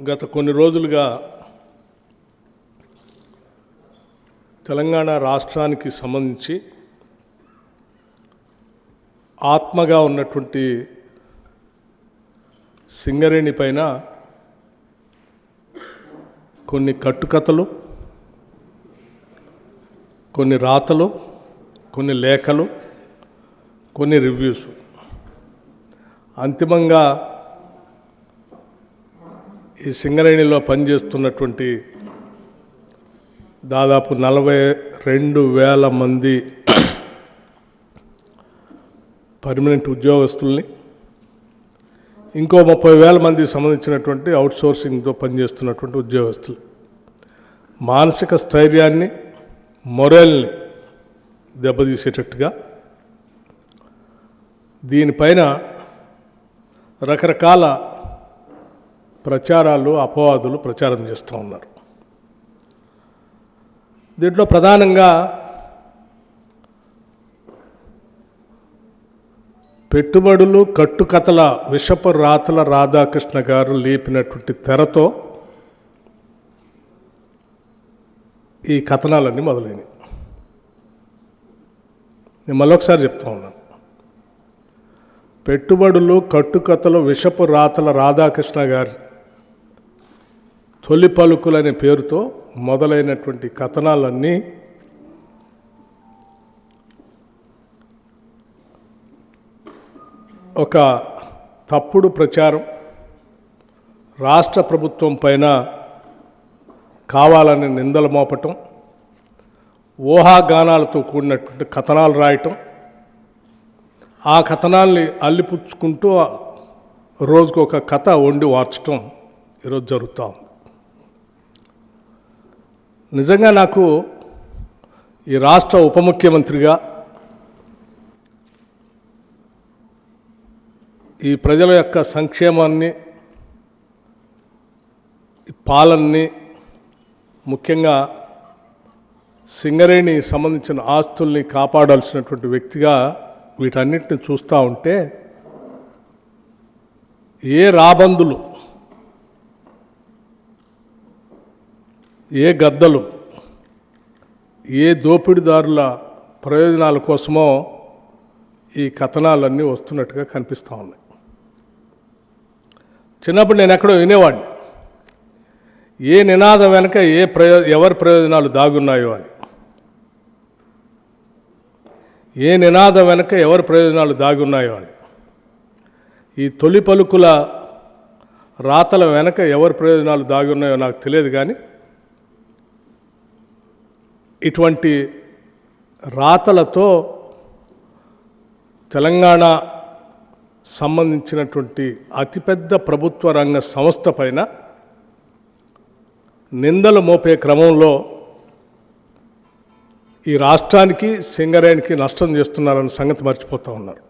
గత కొన్ని రోజులుగా తెలంగాణ రాష్ట్రానికి సంబంధించి ఆత్మగా ఉన్నటువంటి సింగరేణి పైన కొన్ని కట్టుకథలు, కొన్ని రాతలు, కొన్ని లేఖలు, కొన్ని రివ్యూస్, అంతిమంగా ఈ సింగరేణిలో పనిచేస్తున్నటువంటి దాదాపు 42,000 మంది పర్మనెంట్ ఉద్యోగస్తుల్ని, ఇంకో 30,000 మందికి సంబంధించినటువంటి అవుట్సోర్సింగ్తో పనిచేస్తున్నటువంటి ఉద్యోగస్తులు మానసిక స్థైర్యాన్ని, మొరల్ని దెబ్బతీసేటట్టుగా దీనిపైన రకరకాల ప్రచారాలు, అపవాదులు ప్రచారం చేస్తూ ఉన్నారు. దీంట్లో ప్రధానంగా పెట్టుబడులు, కట్టుకథల విషపు రాతల రాధాకృష్ణ గారు లేపినటువంటి తెరతో ఈ కథనాలన్నీ మొదలైనవి. నేను మళ్ళొకసారి చెప్తా ఉన్నాను. పెట్టుబడులు, కట్టుకథలు, విషపు రాతల రాధాకృష్ణ గారి తొలి పలుకులనే పేరుతో మొదలైనటువంటి కథనాలన్నీ ఒక తప్పుడు ప్రచారం, రాష్ట్ర ప్రభుత్వం పైన కావాలని నిందలు మోపటం, ఊహాగానాలతో కూడినటువంటి కథనాలు రాయటం, ఆ కథనాల్ని అల్లిపుచ్చుకుంటూ రోజుకు ఒక కథ వండి వార్చటం ఈరోజు జరుగుతూ ఉంది. నిజంగా నాకు ఈ రాష్ట్ర ఉప ముఖ్యమంత్రిగా ఈ ప్రజల యొక్క సంక్షేమాన్ని, పాలనని, ముఖ్యంగా సింగరేణి సంబంధించిన ఆస్తుల్ని కాపాడాల్సినటువంటి వ్యక్తిగా వీటన్నిటిని చూస్తూ ఉంటే ఏ రాబందులు, ఏ గద్దలు, ఏ దోపిడీదారుల ప్రయోజనాల కోసమో ఈ కథనాలన్నీ వస్తున్నట్టుగా కనిపిస్తూ ఉన్నాయి. చిన్నప్పుడు నేను ఎక్కడో వినేవాడిని, ఏ నినాదం వెనక ఎవరి ప్రయోజనాలు దాగున్నాయో అని. ఏ నినాదం వెనక ఎవరి ప్రయోజనాలు దాగున్నాయో అని. ఈ తొలి పలుకుల రాతల వెనక ఎవరి ప్రయోజనాలు దాగి ఉన్నాయో నాకు తెలియదు, కానీ ఇటువంటి రాతలతో తెలంగాణ సంబంధించినటువంటి అతిపెద్ద ప్రభుత్వ రంగ సంస్థ పైన నిందలు మోపే క్రమంలో ఈ రాష్ట్రానికి, సింగరేణికి నష్టం చేస్తున్నారన్న సంగతి మర్చిపోతూ ఉన్నారు.